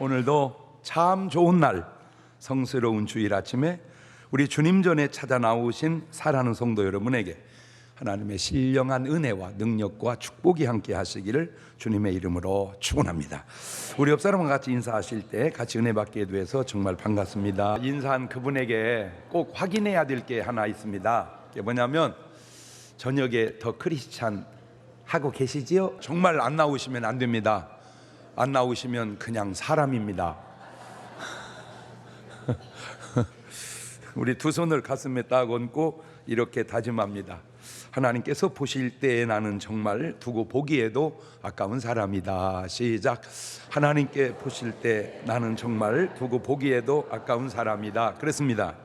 오늘도 참 좋은 날, 성스러운 주일 아침에 우리 주님 전에 찾아 나오신 사랑하는 성도 여러분에게 하나님의 신령한 은혜와 능력과 축복이 함께 하시기를 주님의 이름으로 축원합니다. 우리 옆 사람과 같이 인사하실 때 같이 은혜 받게 돼서 정말 반갑습니다. 인사한 그분에게 꼭 확인해야 될 게 하나 있습니다. 그게 뭐냐면 저녁에 더 크리스찬 하고 계시지요? 정말 안 나오시면 안 됩니다. 안 나오시면 그냥 사람입니다. 우리 두 손을 가슴에 딱 얹고 이렇게 다짐합니다. 하나님께서 보실 때에 나는 정말 두고 보기에도 아까운 사람이다. 시작. 하나님께 보실 때 나는 정말 두고 보기에도 아까운 사람이다. 그렇습니다.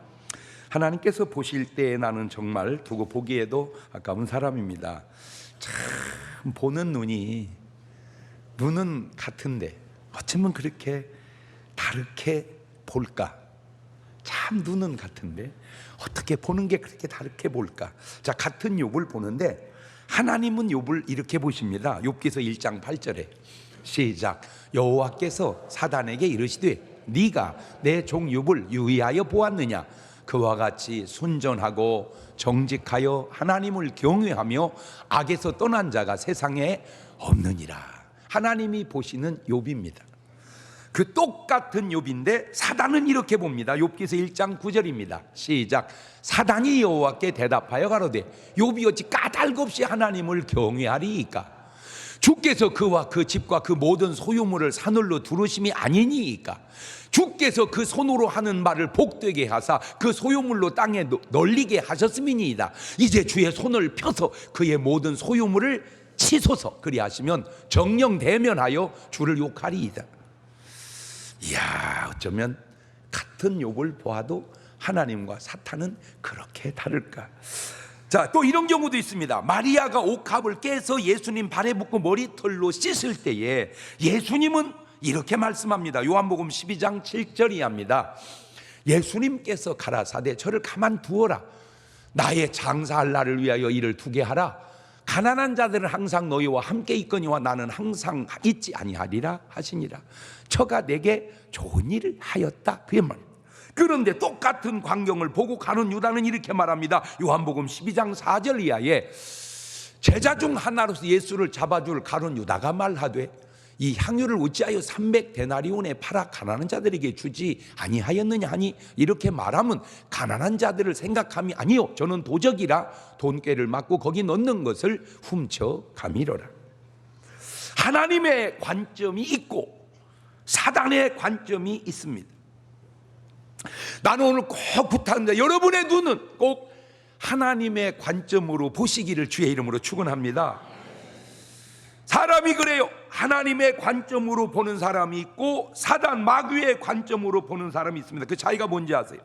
하나님께서 보실 때에 나는 정말 두고 보기에도 아까운 사람입니다. 참 보는 눈은 같은데 어쩌면 그렇게 다르게 볼까? 참 눈은 같은데 어떻게 보는 게 그렇게 다르게 볼까? 자, 같은 욥을 보는데 하나님은 욥을 이렇게 보십니다. 욥기서 1장 8절에 시작. 여호와께서 사단에게 이르시되 네가 내 종 욥을 유의하여 보았느냐? 그와 같이 순전하고 정직하여 하나님을 경외하며 악에서 떠난 자가 세상에 없느니라. 하나님이 보시는 욥입니다. 그 똑같은 욥인데 사단은 이렇게 봅니다. 욥기서 1장 9절입니다. 시작. 사단이 여호와께 대답하여 가로되 욥이 어찌 까닭없이 하나님을 경외하리이까? 주께서 그와 그 집과 그 모든 소유물을 사늘로 두르심이 아니니이까? 주께서 그 손으로 하는 말을 복되게 하사 그 소유물로 땅에 널리게 하셨음이니이다. 이제 주의 손을 펴서 그의 모든 소유물을 치소서. 그리하시면 정령 대면하여 주를 욕하리이다. 이야, 어쩌면 같은 욥을 보아도 하나님과 사탄은 그렇게 다를까? 자, 또 이런 경우도 있습니다. 마리아가 옥합을 깨서 예수님 발에 붓고 머리털로 씻을 때에 예수님은 이렇게 말씀합니다. 요한복음 12장 7절이 합니다. 예수님께서 가라사대 저를 가만 두어라. 나의 장사할 날을 위하여 이를 두게 하라. 가난한 자들은 항상 너희와 함께 있거니와 나는 항상 있지 아니하리라 하시니라. 저가 내게 좋은 일을 하였다. 그의 말. 그런데 똑같은 광경을 보고 가룟 유다는 이렇게 말합니다. 요한복음 12장 4절 이하에 제자 중 하나로서 예수를 잡아줄 가룟 유다가 말하되 이 향유를 어찌하여 300데나리온에 팔아 가난한 자들에게 주지 아니하였느냐 하니 이렇게 말하면 가난한 자들을 생각함이 아니요 저는 도적이라 돈꾀를 맞고 거기 넣는 것을 훔쳐 가미러라. 하나님의 관점이 있고 사단의 관점이 있습니다. 나는 오늘 꼭 부탁합니다. 여러분의 눈은 꼭 하나님의 관점으로 보시기를 주의 이름으로 축원합니다. 사람이 그래요. 하나님의 관점으로 보는 사람이 있고 사단 마귀의 관점으로 보는 사람이 있습니다. 그 차이가 뭔지 아세요?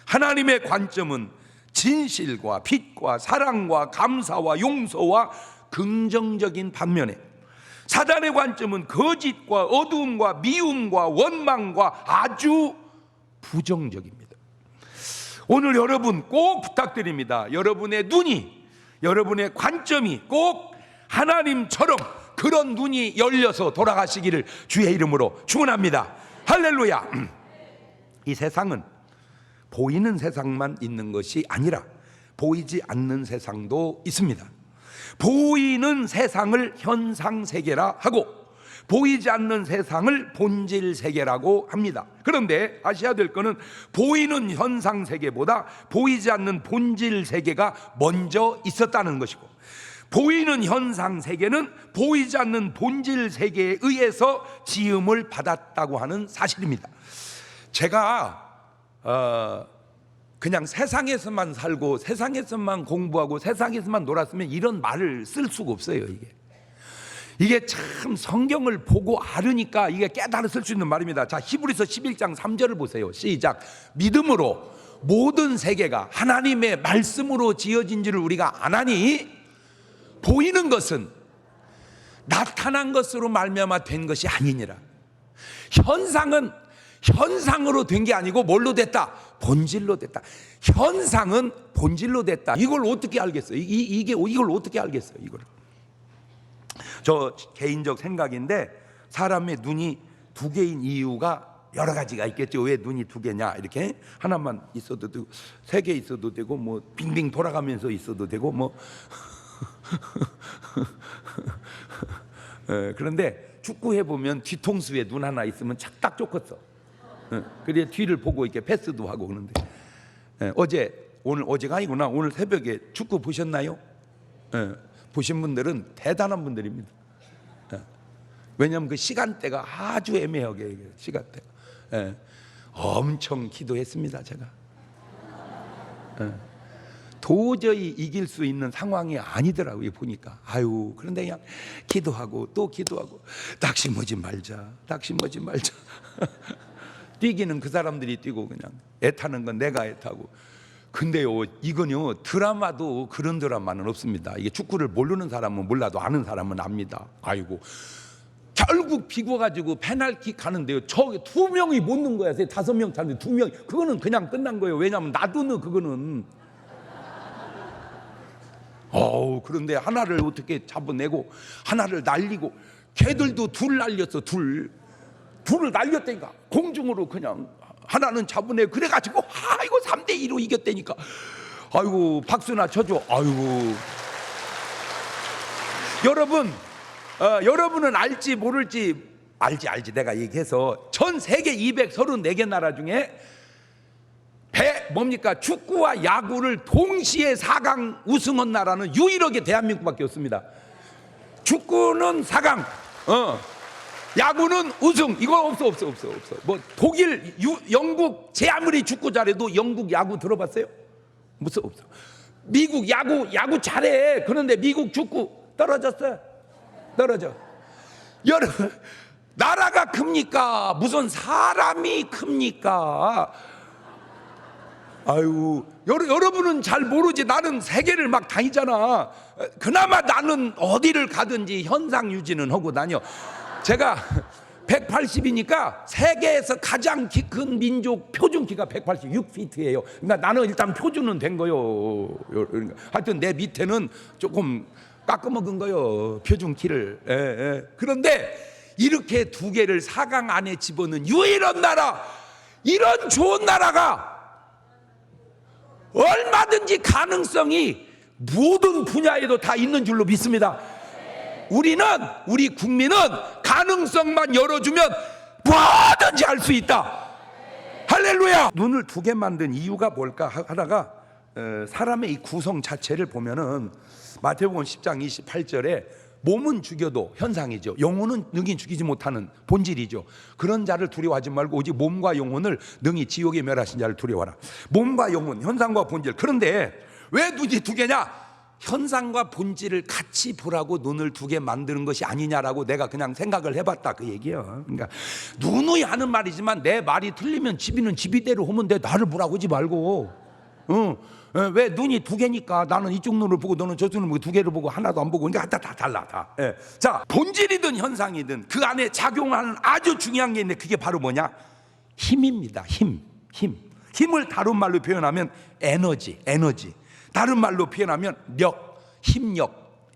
하나님의 관점은 진실과 빛과 사랑과 감사와 용서와 긍정적인 반면에 사단의 관점은 거짓과 어두움과 미움과 원망과 아주 부정적입니다. 오늘 여러분 꼭 부탁드립니다. 여러분의 눈이, 여러분의 관점이 꼭 하나님처럼 그런 눈이 열려서 돌아가시기를 주의 이름으로 축원합니다. 할렐루야. 이 세상은 보이는 세상만 있는 것이 아니라 보이지 않는 세상도 있습니다. 보이는 세상을 현상세계라 하고 보이지 않는 세상을 본질세계라고 합니다. 그런데 아셔야 될 것은 보이는 현상세계보다 보이지 않는 본질세계가 먼저 있었다는 것이고 보이는 현상 세계는 보이지 않는 본질 세계에 의해서 지음을 받았다고 하는 사실입니다. 제가 그냥 세상에서만 살고 세상에서만 공부하고 세상에서만 놀았으면 이런 말을 쓸 수가 없어요. 이게 참 성경을 보고 알으니까 이게 깨달아 쓸 수 있는 말입니다. 자, 히브리서 11장 3절을 보세요. 시작. 믿음으로 모든 세계가 하나님의 말씀으로 지어진 줄을 우리가 아나니 보이는 것은 나타난 것으로 말미암아 된 것이 아니니라. 현상은 현상으로 된 게 아니고 뭘로 됐다? 본질로 됐다. 현상은 본질로 됐다. 이걸 어떻게 알겠어요? 이걸 어떻게 알겠어요? 이걸. 저 개인적 생각인데 사람의 눈이 두 개인 이유가 여러 가지가 있겠죠. 왜 눈이 두 개냐? 이렇게 하나만 있어도 되고, 세 개 있어도 되고, 뭐 빙빙 돌아가면서 있어도 되고, 뭐 그런데 축구 해보면 뒤통수에 눈 하나 있으면 딱 좋겠어. 그래 뒤를 보고 이렇게 패스도 하고 그러는데, 어제가 아니구나. 오늘 새벽에 축구 보셨나요? 보신 분들은 대단한 분들입니다. 왜냐하면 그 시간대가 아주 애매하게, 시간대가. 엄청 기도했습니다, 제가. 도저히 이길 수 있는 상황이 아니더라고요, 보니까. 아유, 그런데 그냥 기도하고 또 기도하고, 낙심하지 말자. 뛰기는 그 사람들이 뛰고, 그냥 애타는 건 내가 애타고. 근데요, 이건요, 드라마도 그런 드라마는 없습니다. 이게 축구를 모르는 사람은 몰라도 아는 사람은 압니다. 아이고, 결국 비궈가지고 페널티 가는데요, 저기 두 명이 못 넣은 거야. 5명 차는데 2명, 그거는 그냥 끝난 거예요. 왜냐하면 나도 그거는. 그런데 하나를 어떻게 잡아내고 하나를 날리고, 걔들도 둘 날렸어. 둘을 날렸다니까. 공중으로 그냥 하나는 잡아내고, 그래가지고 아이고 3대2로 이겼다니까. 아이고 박수나 쳐줘. 아이고 여러분은 알지 모를지, 알지 내가 얘기해서 전 세계 234개 나라 중에 뭡니까? 축구와 야구를 동시에 4강 우승한 나라는 유일하게 대한민국밖에 없습니다. 축구는 4강, 야구는 우승. 이거 없어. 뭐 독일, 영국 제 아무리 축구 잘해도 영국 야구 들어봤어요? 없어. 미국 야구 잘해. 그런데 미국 축구 떨어져. 여러분, 나라가 큽니까? 무슨 사람이 큽니까? 아유, 여러분은 잘 모르지. 나는 세계를 막 다니잖아. 그나마 나는 어디를 가든지 현상 유지는 하고 다녀. 제가 180이니까 세계에서 가장 키 큰 민족 표준 키가 186피트예요. 그러니까 나는 일단 표준은 된 거요. 하여튼 내 밑에는 조금 깎아먹은 거요, 표준 키를. 그런데 이렇게 두 개를 4강 안에 집어넣은 유일한 나라, 이런 좋은 나라가 얼마든지 가능성이 모든 분야에도 다 있는 줄로 믿습니다. 우리 국민은 가능성만 열어주면 뭐든지 할 수 있다. 할렐루야. 눈을 두 개 만든 이유가 뭘까 하다가, 사람의 이 구성 자체를 보면은 마태복음 10장 28절에 몸은 죽여도 현상이죠, 영혼은 능히 죽이지 못하는 본질이죠. 그런 자를 두려워하지 말고 오직 몸과 영혼을 능히 지옥에 멸하신 자를 두려워하라. 몸과 영혼, 현상과 본질. 그런데 왜 눈이 두 개냐? 현상과 본질을 같이 보라고 눈을 두 개 만드는 것이 아니냐라고 내가 그냥 생각을 해봤다, 그 얘기예요. 그러니까 누누이 하는 말이지만 내 말이 틀리면 지비는 지비대로 하면 돼. 나를 뭐라고 하지 말고. 왜? 눈이 두 개니까 나는 이쪽 눈을 보고 너는 저쪽 눈을 보고, 두 개를 보고 하나도 안 보고. 그러니까 다 달라. 자, 본질이든 현상이든 그 안에 작용하는 아주 중요한 게 있는데, 그게 바로 뭐냐? 힘입니다. 힘을 다른 말로 표현하면 에너지. 다른 말로 표현하면 힘력.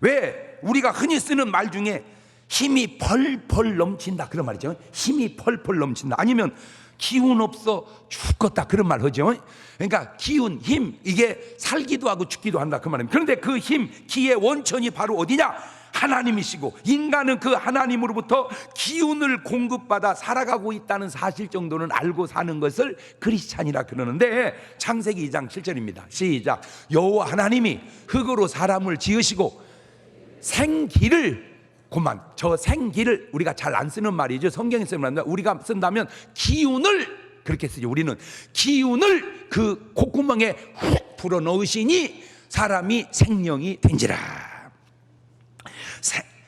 왜? 우리가 흔히 쓰는 말 중에 힘이 펄펄 넘친다, 그런 말이죠. 힘이 펄펄 넘친다. 아니면 기운 없어 죽겠다, 그런 말 하죠. 그러니까 기운, 힘, 이게 살기도 하고 죽기도 한다, 그 말입니다. 그런데 그 힘, 기의 원천이 바로 어디냐? 하나님이시고, 인간은 그 하나님으로부터 기운을 공급받아 살아가고 있다는 사실 정도는 알고 사는 것을 크리스찬이라 그러는데, 창세기 2장 7절입니다. 시작. 여호와 하나님이 흙으로 사람을 지으시고 생기를, 저 생기를 우리가 잘 안 쓰는 말이죠. 성경에 쓰는 말입니다. 우리가 쓴다면 기운을 그렇게 쓰죠. 우리는 기운을 그 콧구멍에 훅 불어 넣으시니 사람이 생명이 된지라.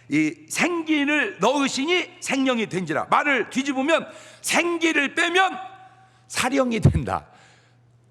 이 생기를 넣으시니 생명이 된지라. 말을 뒤집으면 생기를 빼면 사령이 된다.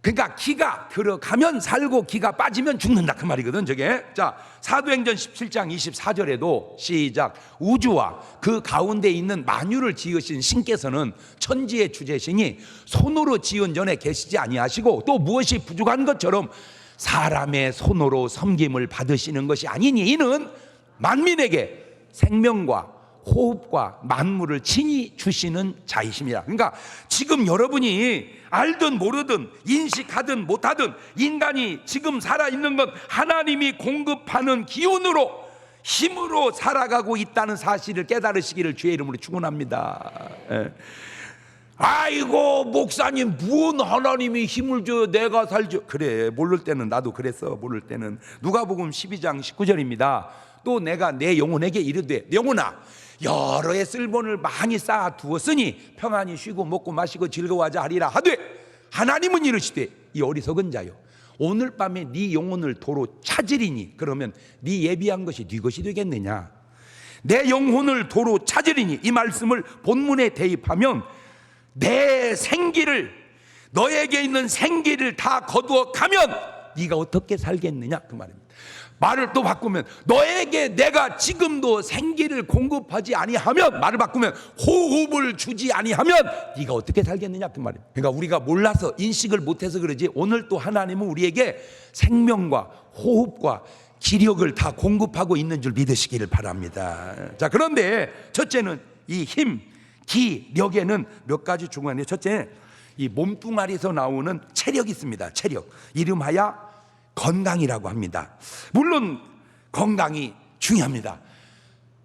그러니까 기가 들어가면 살고 기가 빠지면 죽는다, 그 말이거든, 저게. 자, 사도행전 17장 24절에도 시작. 우주와 그 가운데 있는 만유를 지으신 신께서는 천지의 주제시니 손으로 지은 전에 계시지 아니하시고, 또 무엇이 부족한 것처럼 사람의 손으로 섬김을 받으시는 것이 아니니, 이는 만민에게 생명과 호흡과 만물을 친히 주시는 자이십니다. 그러니까 지금 여러분이 알든 모르든 인식하든 못하든 인간이 지금 살아있는 건 하나님이 공급하는 기운으로, 힘으로 살아가고 있다는 사실을 깨달으시기를 주의 이름으로 축원합니다. 아이고 목사님, 무슨 하나님이 힘을 줘요, 내가 살죠. 그래, 모를 때는 나도 그랬어. 모를 때는. 누가복음 12장 19절입니다 또 내가 내 영혼에게 이르되, 영혼아, 여러 해 쓸본을 많이 쌓아 두었으니 평안히 쉬고 먹고 마시고 즐거워하자 하리라 하되, 하나님은 이르시되, 이 어리석은 자여, 오늘 밤에 네 영혼을 도로 찾으리니 그러면 네 예비한 것이 네 것이 되겠느냐. 내 영혼을 도로 찾으리니, 이 말씀을 본문에 대입하면 내 생기를, 너에게 있는 생기를 다 거두어 가면 네가 어떻게 살겠느냐, 그 말입니다. 말을 또 바꾸면, 너에게 내가 지금도 생기를 공급하지 아니하면, 말을 바꾸면 호흡을 주지 아니하면 네가 어떻게 살겠느냐, 그 말입니다. 그러니까 우리가 몰라서 인식을 못해서 그러지, 오늘 또 하나님은 우리에게 생명과 호흡과 기력을 다 공급하고 있는 줄 믿으시기를 바랍니다. 자, 그런데 첫째는 이 힘, 기력에는 몇 가지 중요한 게, 첫째, 이 몸뚱아리에서 나오는 체력이 있습니다. 체력, 이름하여 건강이라고 합니다. 물론 건강이 중요합니다.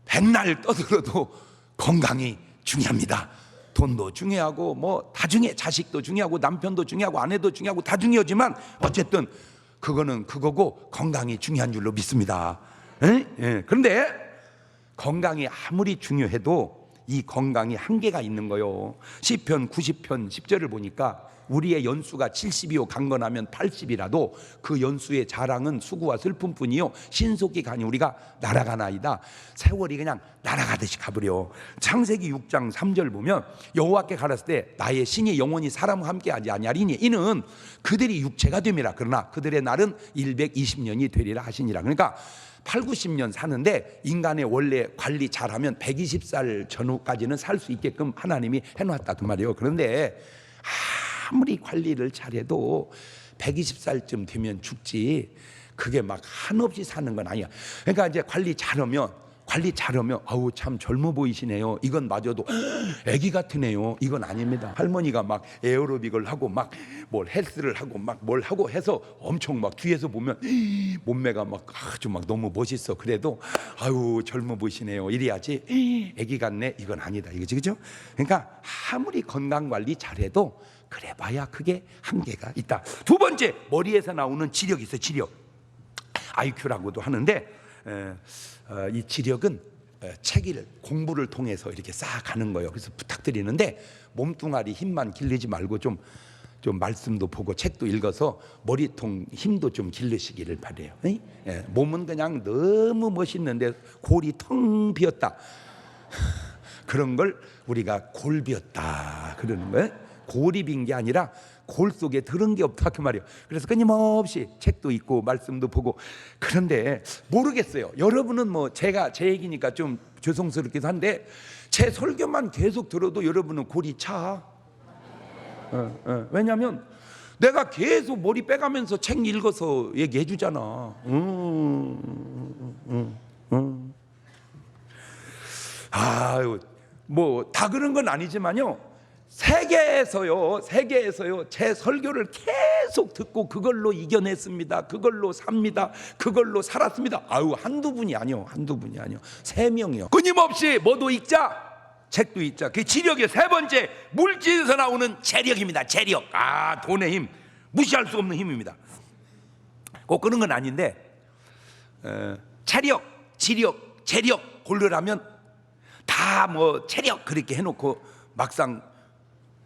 백날 떠들어도 건강이 중요합니다. 돈도 중요하고 뭐 다 중요해. 자식도 중요하고 남편도 중요하고 아내도 중요하고 다 중요하지만 어쨌든 그거는 그거고 건강이 중요한 줄로 믿습니다. 그런데 건강이 아무리 중요해도 이 건강이 한계가 있는 거요. 시편 90편 10절을 보니까 우리의 연수가 70이요 강건하면 80이라도 그 연수의 자랑은 수고와 슬픔뿐이요 신속히 가니 우리가 날아가나이다. 세월이 그냥 날아가듯이 가버려. 창세기 6장 3절 보면 여호와께 가라사대 때 나의 신이 영원히 사람과 함께하지 아니하리니 이는 그들이 육체가 됨이라. 그러나 그들의 날은 120년이 되리라 하시니라. 그러니까 8, 90년 사는데 인간의 원래 관리 잘하면 120살 전후까지는 살 수 있게끔 하나님이 해놨다, 그 말이에요. 그런데 아무리 관리를 잘해도 120살쯤 되면 죽지, 그게 막 한없이 사는 건 아니야. 그러니까 이제 관리 잘하면 아우 참 젊어 보이시네요, 이건 마저도 애기 같으네요, 이건 아닙니다. 할머니가 막 에어로빅을 하고 막 뭘 헬스를 하고 막 뭘 하고 해서 엄청 막 뒤에서 보면 몸매가 막 아주 막 너무 멋있어. 그래도 아유 젊어 보이시네요 이래야지, 애기 같네, 이건 아니다, 이거지, 그죠? 그러니까 아무리 건강 관리 잘해도 그래봐야 그게 한계가 있다. 두 번째, 머리에서 나오는 지력이 있어요. 지력, IQ라고도 하는데 이 지력은 체기를, 공부를 통해서 이렇게 쌓아가는 거예요. 그래서 부탁드리는데 몸뚱아리 힘만 길르지 말고 좀 말씀도 보고 책도 읽어서 머리통 힘도 좀 길르시기를 바래요. 몸은 그냥 너무 멋있는데 골이 텅 비었다, 그런 걸 우리가 골 비었다 그러는 거예요. 골이 빈 게 아니라 골 속에 들은 게 없다, 그 말이에요. 그래서 끊임없이 책도 읽고 말씀도 보고. 그런데 모르겠어요, 여러분은 뭐 제가 제 얘기니까 좀 죄송스럽기도 한데 제 설교만 계속 들어도 여러분은 골이 차. 왜냐하면 내가 계속 머리 빼가면서 책 읽어서 얘기해 주잖아. 아유, 뭐 다 그런 건 아니지만요, 세계에서요 제 설교를 계속 듣고 그걸로 이겨냈습니다, 그걸로 삽니다, 그걸로 살았습니다. 아유, 한두 분이 아니요, 3명이요. 끊임없이 뭐도 읽자, 책도 읽자. 그 지력의 세 번째, 물질에서 나오는 재력입니다. 재력, 돈의 힘, 무시할 수 없는 힘입니다. 꼭 그런 건 아닌데 체력, 지력, 재력 고르라면 다 뭐 체력 그렇게 해놓고 막상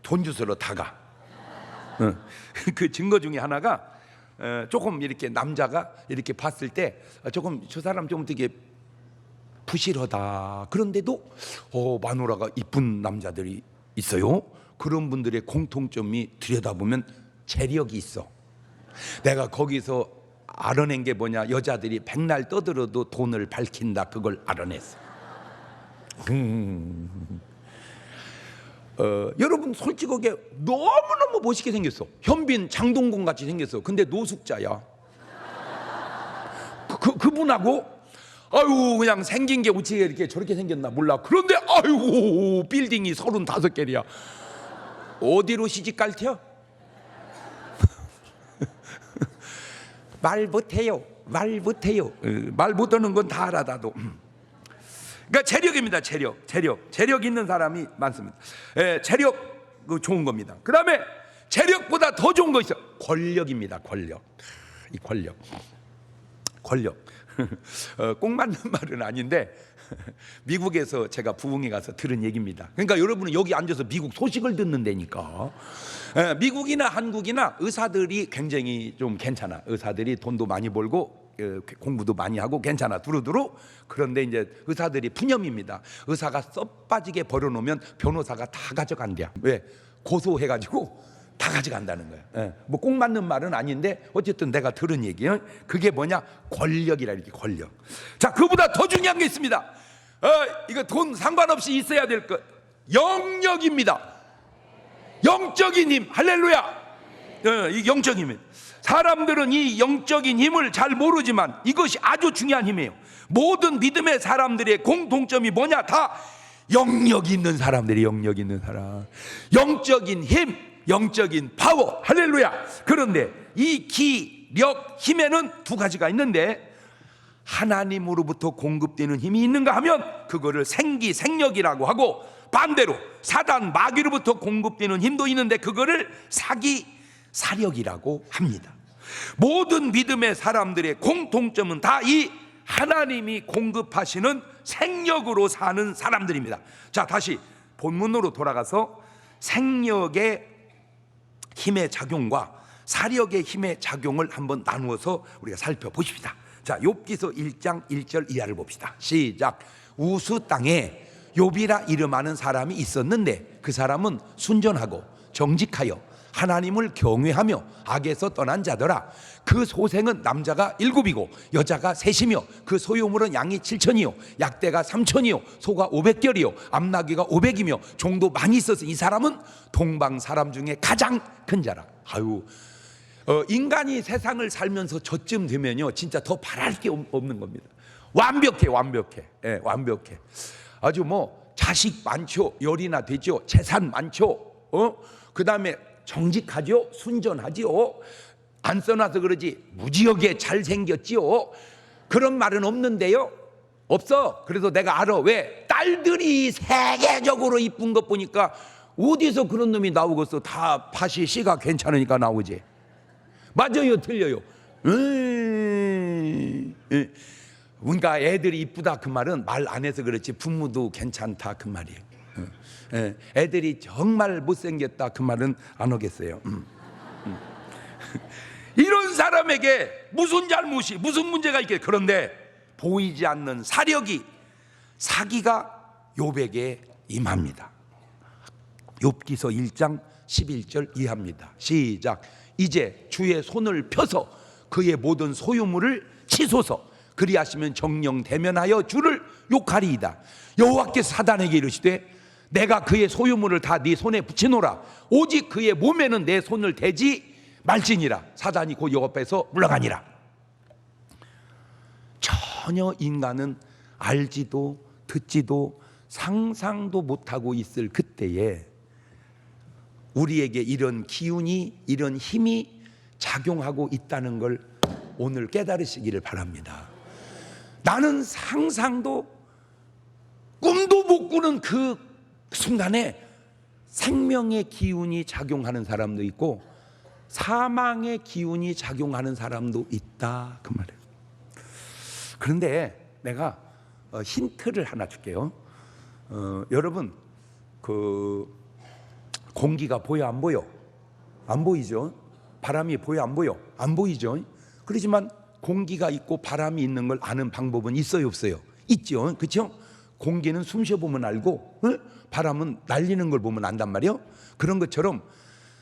돈 주스러 다가. 그 증거 중에 하나가 조금 이렇게 남자가 이렇게 봤을 때 조금 저 사람 좀 되게 부실하다, 그런데도 마누라가 이쁜 남자들이 있어요. 그런 분들의 공통점이 들여다보면 재력이 있어. 내가 거기서 알아낸 게 뭐냐, 여자들이 백날 떠들어도 돈을 밝힌다, 그걸 알아냈어. 여러분 솔직하게 너무너무 멋있게 생겼어. 현빈, 장동건 같이 생겼어. 근데 노숙자야. 그분하고 아유 그냥 생긴 게 어떻게 이렇게 저렇게 생겼나 몰라. 그런데 아유 빌딩이 35개야. 어디로 시집 갈텨? 말 못해요. 말 못해요. 말 못하는 건 다 알아 나도. 그러니까 재력입니다. 재력 있는 사람이 많습니다. 재력 좋은 겁니다. 그 다음에 재력보다 더 좋은 거 있어요. 권력입니다. 이 권력 꼭 맞는 말은 아닌데 미국에서 제가 부흥회 가서 들은 얘기입니다. 그러니까 여러분은 여기 앉아서 미국 소식을 듣는 데니까. 미국이나 한국이나 의사들이 굉장히 좀 괜찮아. 의사들이 돈도 많이 벌고 공부도 많이 하고 괜찮아. 두루두루. 그런데 이제 의사들이 푸념입니다. 의사가 써 빠지게 벌어놓으면 변호사가 다 가져간대요. 왜? 고소해가지고 다 가져간다는 거예요. 뭐 꼭 맞는 말은 아닌데 어쨌든 내가 들은 얘기예요. 그게 뭐냐? 권력이라. 이렇게 권력. 자, 그보다 더 중요한 게 있습니다. 이거 돈 상관없이 있어야 될 것, 영역입니다. 영적인 힘. 할렐루야. 이 영적인 힘. 사람들은 이 영적인 힘을 잘 모르지만 이것이 아주 중요한 힘이에요. 모든 믿음의 사람들의 공통점이 뭐냐? 다 영역이 있는 사람들이, 영역이 있는 사람, 영적인 힘, 영적인 파워. 할렐루야. 그런데 이 기력, 힘에는 두 가지가 있는데, 하나님으로부터 공급되는 힘이 있는가 하면 그거를 생기, 생력이라고 하고, 반대로 사단, 마귀로부터 공급되는 힘도 있는데 그거를 사기, 사력이라고 합니다. 모든 믿음의 사람들의 공통점은 다 이 하나님이 공급하시는 생력으로 사는 사람들입니다. 자, 다시 본문으로 돌아가서 생력의 힘의 작용과 사력의 힘의 작용을 한번 나누어서 우리가 살펴보십시다. 자, 욥기서 1장 1절 이하를 봅시다. 시작. 우스 땅에 욥이라 이름하는 사람이 있었는데 그 사람은 순전하고 정직하여 하나님을 경외하며 악에서 떠난 자더라. 그 소생은 남자가 7이고 여자가 3이며 그 소유물은 양이 7천이요 약대가 3천이요 소가 500결이요 암나귀가 500이며 종도 많이 있어서 이 사람은 동방 사람 중에 가장 큰 자라. 아유, 인간이 세상을 살면서 저쯤 되면요 진짜 더 바랄 게 없는 겁니다. 완벽해. 완벽해. 아주 뭐 자식 많죠, 열이나 되죠, 재산 많죠, 그 다음에 정직하죠, 순전하지요, 안 써놔서 그러지 무지하게 잘생겼지요. 그런 말은 없는데요. 없어. 그래서 내가 알아. 왜? 딸들이 세계적으로 이쁜 것 보니까 어디서 그런 놈이 나오겠어. 다 밭이 씨가 괜찮으니까 나오지. 맞아요, 틀려요? 그러니까 애들이 이쁘다 그 말은 말 안 해서 그렇지 부모도 괜찮다 그 말이에요. 애들이 정말 못생겼다 그 말은 안 하겠어요. 이런 사람에게 무슨 잘못이, 무슨 문제가 있겠어요. 그런데 보이지 않는 사력이, 사기가 욥에게 임합니다. 욥기서 1장 11절 이하입니다. 시작. 이제 주의 손을 펴서 그의 모든 소유물을 치소서. 그리하시면 정령 대면하여 주를 욕하리이다. 여호와께서 사단에게 이르시되 내가 그의 소유물을 다 네 손에 붙이노라. 오직 그의 몸에는 내 손을 대지 말지니라. 사단이 곧 여호와 앞에서 물러가니라. 전혀 인간은 알지도 듣지도 상상도 못하고 있을 그때에 우리에게 이런 기운이, 이런 힘이 작용하고 있다는 걸 오늘 깨달으시기를 바랍니다. 나는 상상도 꿈도 못 꾸는 그 순간에 생명의 기운이 작용하는 사람도 있고 사망의 기운이 작용하는 사람도 있다 그 말이에요. 그런데 내가 힌트를 하나 줄게요. 여러분 그 공기가 보여 안 보여? 안 보이죠? 바람이 보여 안 보여? 안 보이죠? 그렇지만 공기가 있고 바람이 있는 걸 아는 방법은 있어요 없어요? 있죠. 그렇죠? 공기는 숨 쉬어보면 알고 바람은 날리는 걸 보면 안단 말이에요. 그런 것처럼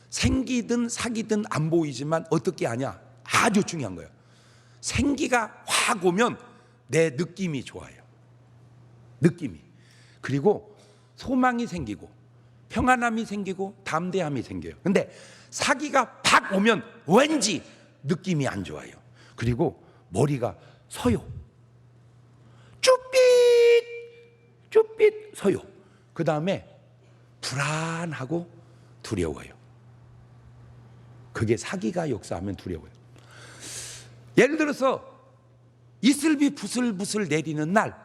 생기든 사기든 안 보이지만 어떻게 아냐? 아주 중요한 거예요. 생기가 확 오면 내 느낌이 좋아요. 느낌이. 그리고 소망이 생기고 평안함이 생기고 담대함이 생겨요. 근데 사기가 팍 오면 왠지 느낌이 안 좋아요. 그리고 머리가 서요. 햇빛 소요. 그 다음에 불안하고 두려워요. 그게 사기가 역사하면 두려워요. 예를 들어서 이슬비 부슬부슬 내리는 날,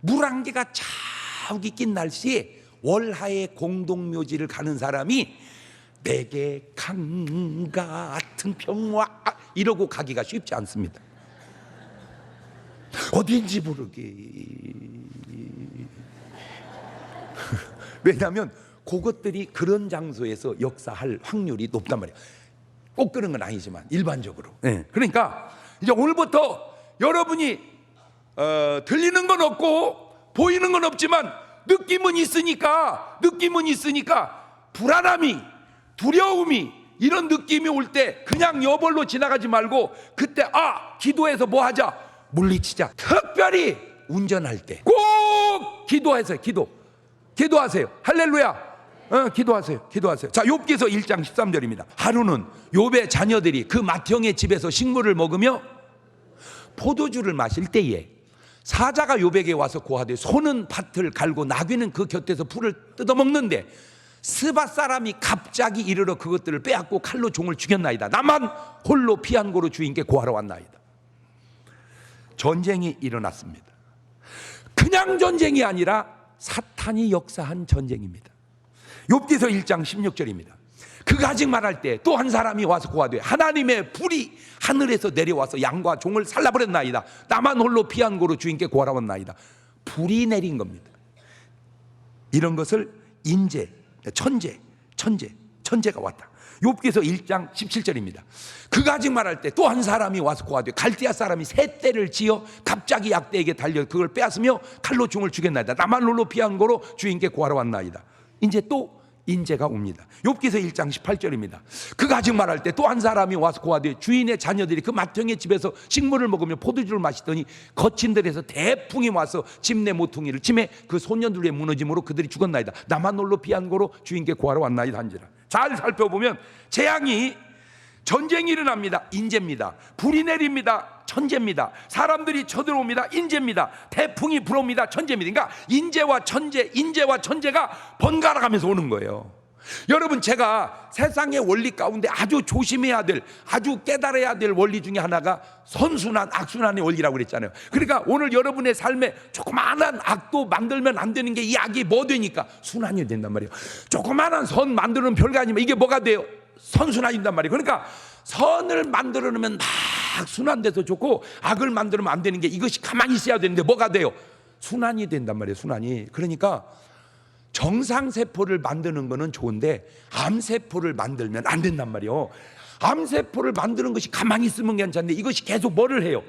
물안개가 자욱이 낀 날씨에 월하의 공동묘지를 가는 사람이 내게 강 같은 평화 이러고 가기가 쉽지 않습니다. 어딘지 모르기. 왜냐하면 그것들이 그런 장소에서 역사할 확률이 높단 말이에요. 꼭 그런 건 아니지만 일반적으로. 그러니까 이제 오늘부터 여러분이 들리는 건 없고 보이는 건 없지만 느낌은 있으니까 불안함이, 두려움이, 이런 느낌이 올 때 그냥 여벌로 지나가지 말고 그때 기도해서 뭐 하자, 물리치자. 특별히 운전할 때 꼭 기도하세요. 할렐루야. 기도하세요. 자, 욥기서 1장 13절입니다. 하루는 욥의 자녀들이 그 맏형의 집에서 식물을 먹으며 포도주를 마실 때에 사자가 욥에게 와서 고하되 소는 밭을 갈고 나귀는 그 곁에서 풀을 뜯어먹는데 스바 사람이 갑자기 이르러 그것들을 빼앗고 칼로 종을 죽였나이다. 나만 홀로 피한 고로 주인께 고하러 왔나이다. 전쟁이 일어났습니다. 그냥 전쟁이 아니라 사탄이 역사한 전쟁입니다. 욥기서 1장 16절입니다. 그가 아직 말할 때 또 한 사람이 와서 고하되 하나님의 불이 하늘에서 내려와서 양과 종을 살라버렸나이다. 나만 홀로 피한 고로 주인께 고하러 왔나이다. 불이 내린 겁니다. 이런 것을 인재, 천재가 왔다. 욥기서 1장 17절입니다. 그가 아직 말할 때 또 한 사람이 와서 고하되 갈대아 사람이 새 떼를 지어 갑자기 약대에게 달려 그걸 빼앗으며 칼로 종을 죽였나이다. 나만 홀로 피한 고로 주인께 고하러 왔나이다. 이제 또 인재가 옵니다. 욥기서 1장 18절입니다. 그가 아직 말할 때 또 한 사람이 와서 고하되 주인의 자녀들이 그 맏형의 집에서 식물을 먹으며 포도주를 마시더니 거친 들에서 대풍이 와서 집 내 모퉁이를 치매 그 소년들의 무너짐으로 그들이 죽었나이다. 나만 홀로 피한 고로 주인께 고하러 왔나이다 한지라. 잘 살펴보면 재앙이, 전쟁이 일어납니다. 인재입니다. 불이 내립니다. 천재입니다. 사람들이 쳐들어옵니다. 인재입니다. 태풍이 불어옵니다. 천재입니다. 그러니까 인재와 천재가 번갈아 가면서 오는 거예요. 여러분, 제가 세상의 원리 가운데 아주 조심해야 될, 아주 깨달아야 될 원리 중에 하나가 선순환, 악순환의 원리라고 그랬잖아요. 그러니까 오늘 여러분의 삶에 조그마한 악도 만들면 안 되는 게 이 악이 뭐 되니까 순환이 된단 말이에요. 조그마한 선 만드는 별거 아니면 이게 뭐가 돼요? 선순환이 된단 말이에요. 그러니까 선을 만들어 놓으면 막 순환돼서 좋고 악을 만들면 안 되는 게 이것이 가만히 있어야 되는데 뭐가 돼요? 순환이 된단 말이에요. 순환이. 그러니까 정상세포를 만드는 거는 좋은데 암세포를 만들면 안 된단 말이에요. 암세포를 만드는 것이 가만히 있으면 괜찮은데 이것이 계속 뭐를 해요?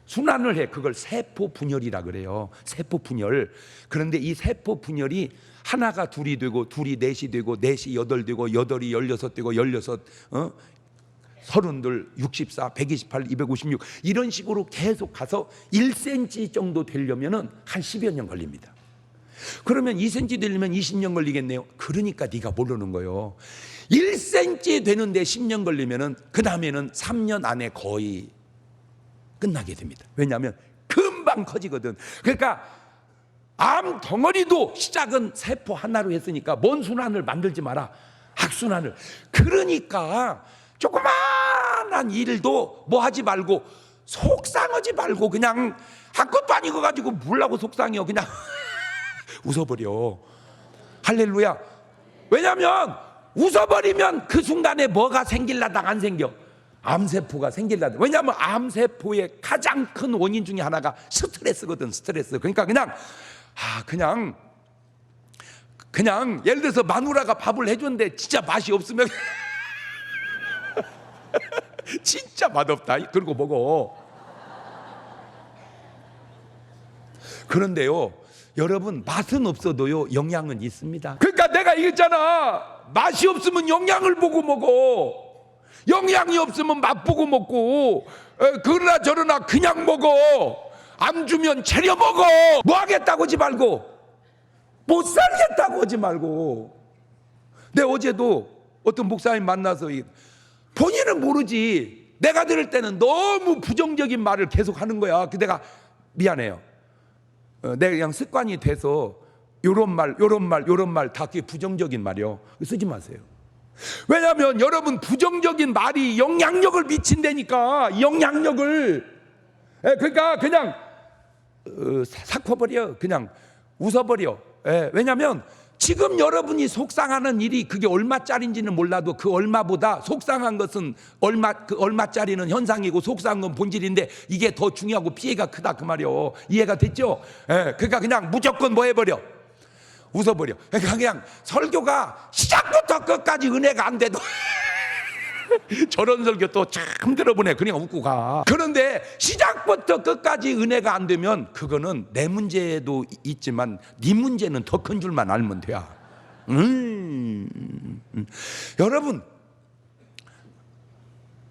순환을 해. 그걸 세포 분열이라 그래요. 세포 분열. 그런데 이 세포 분열이 하나가 둘이 되고 둘이 넷이 되고 넷이 여덟 되고 여덟이 16 되고 16 32, 64, 128, 256 이런 식으로 계속 가서 1cm 정도 되려면 한 10여 년 걸립니다. 그러면 2cm 되려면 20년 걸리겠네요. 그러니까 네가 모르는 거예요. 1cm 되는데 10년 걸리면 그 다음에는 3년 안에 거의 끝나게 됩니다. 왜냐하면 금방 커지거든. 그러니까 암 덩어리도 시작은 세포 하나로 했으니까 뭔 순환을 만들지 마라. 악순환을. 그러니까 조그마한 일도 뭐 하지 말고 속상하지 말고 그냥 아무것도 아니고 가지고 뭐라고 속상해요. 그냥 웃어버려. 할렐루야. 왜냐하면 웃어버리면 그 순간에 뭐가 생길라당 안 생겨. 암세포가 생길라당. 왜냐하면 암세포의 가장 큰 원인 중에 하나가 스트레스거든. 스트레스. 그러니까 그냥 예를 들어서 마누라가 밥을 해줬는데 진짜 맛이 없으면 진짜 맛없다. 그러고 먹어. 그런데요, 여러분, 맛은 없어도요 영양은 있습니다. 그러니까 내가 얘기했잖아. 맛이 없으면 영양을 보고 먹어. 영양이 없으면 맛보고 먹고. 그러나 저러나 그냥 먹어. 안 주면 차려 먹어. 뭐 하겠다고 하지 말고, 못 살겠다고 하지 말고. 내 어제도 어떤 목사님 만나서 본인은 모르지, 내가 들을 때는 너무 부정적인 말을 계속 하는 거야. 그 내가 미안해요. 내가 그냥 습관이 돼서 요런 말 다 그게 부정적인 말이요. 쓰지 마세요. 왜냐하면 여러분 부정적인 말이 영향력을 미친다니까. 영향력을. 그러니까 그냥 삭혀버려. 그냥 웃어버려. 왜냐하면 지금 여러분이 속상하는 일이 그게 얼마짜리인지는 몰라도 그 얼마보다 속상한 것은 그 얼마짜리는 현상이고 속상한 건 본질인데 이게 더 중요하고 피해가 크다 그 말이요. 이해가 됐죠? 그러니까 그냥 무조건 뭐 해버려? 웃어버려. 그러니까 그냥 설교가 시작부터 끝까지 은혜가 안 돼도 저런 설교 또 참 들어보네. 그냥 웃고 가. 그런데 시작부터 끝까지 은혜가 안 되면 그거는 내 문제도 있지만 네 문제는 더 큰 줄만 알면 돼. 여러분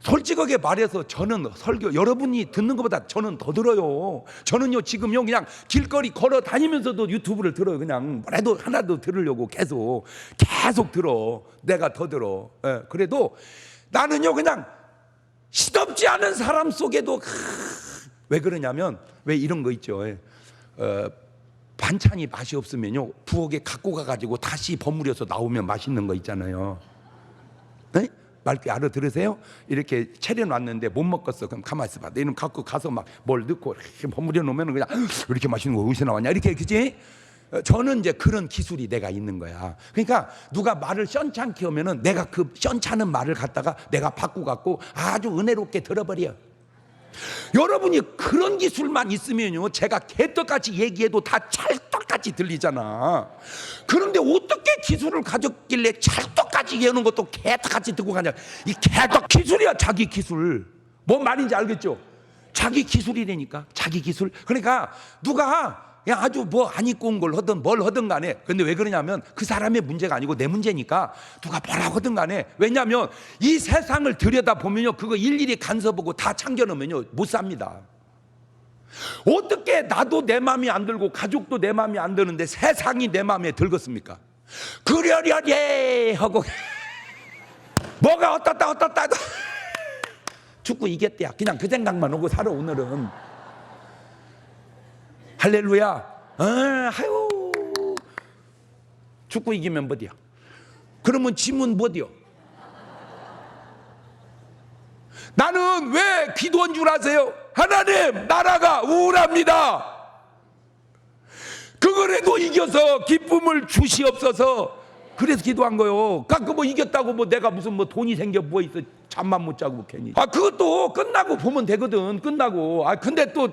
솔직하게 말해서 저는 설교 여러분이 듣는 것보다 저는 더 들어요. 저는요 지금요 그냥 길거리 걸어 다니면서도 유튜브를 들어요. 그냥 뭐라도 하나도 들으려고 계속 들어. 내가 더 들어. 그래도 나는요 그냥 시덥지 않은 사람 속에도 왜 그러냐면 왜 이런 거 있죠. 반찬이 맛이 없으면요 부엌에 갖고 가가지고 다시 버무려서 나오면 맛있는 거 있잖아요. 네? 말귀 알아들으세요? 이렇게 차려놨는데 못 먹었어. 그럼 가만히 있어봐. 너는 갖고 가서 막 뭘 넣고 이렇게 버무려 놓으면 그냥 왜 이렇게 맛있는 거 어디서 나왔냐 이렇게. 그지? 저는 이제 그런 기술이 내가 있는 거야. 그러니까 누가 말을 시원찮게 하면은 내가 그 시원찮은 말을 갖다가 내가 바꾸고 갖고 아주 은혜롭게 들어버려. 여러분이 그런 기술만 있으면요 제가 개떡같이 얘기해도 다 찰떡같이 들리잖아. 그런데 어떻게 기술을 가졌길래 찰떡같이 얘기하는 것도 개떡같이 듣고 가냐. 이 개떡 기술이야. 자기 기술. 뭔 말인지 알겠죠? 자기 기술이라니까. 자기 기술. 그러니까 누가 야 아주 뭐 안 입고 온 걸 하든 뭘 하든 간에. 근데 왜 그러냐면 그 사람의 문제가 아니고 내 문제니까 누가 뭐라고 하든 간에. 왜냐하면 이 세상을 들여다보면요 그거 일일이 간섭하고 다 참겨놓으면요 못 삽니다. 어떻게 나도 내 마음이 안 들고 가족도 내 마음이 안 드는데 세상이 내 마음에 들겠습니까? 그러려니 하고 뭐가 어떻다 축구 이겼대야. 그냥 그 생각만 하고 살아 오늘은. 할렐루야. 아유 축구 이기면 뭐디야? 그러면 지면 뭐디요? 나는 왜 기도한 줄 아세요? 하나님 나라가 우울합니다. 그거라도 이겨서 기쁨을 주시옵소서. 그래서 기도한 거요. 그러니까 뭐 이겼다고 뭐 내가 무슨 뭐 돈이 생겨 뭐 있어. 잠만 못 자고 괜히. 그것도 끝나고 보면 되거든. 끝나고. 근데 또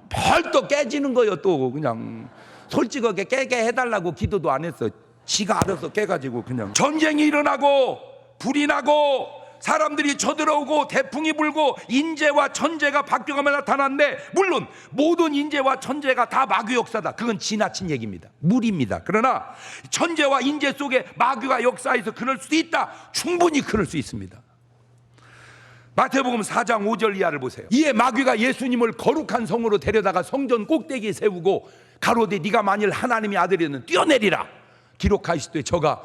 벌떡 깨지는 거예요. 또 그냥 솔직하게 깨게 해달라고 기도도 안 했어. 지가 알아서 깨가지고 그냥. 전쟁이 일어나고 불이 나고 사람들이 쳐들어오고 태풍이 불고 인재와 천재가 바뀌어가며 나타났는데, 물론 모든 인재와 천재가 다 마귀 역사다. 그건 지나친 얘기입니다. 무리입니다. 그러나 천재와 인재 속에 마귀가 역사해서 그럴 수도 있다. 충분히 그럴 수 있습니다. 마태복음 4장 5절 이하를 보세요. 이에 마귀가 예수님을 거룩한 성으로 데려다가 성전 꼭대기에 세우고 가로되 네가 만일 하나님의 아들이면 뛰어내리라. 기록하시되 저가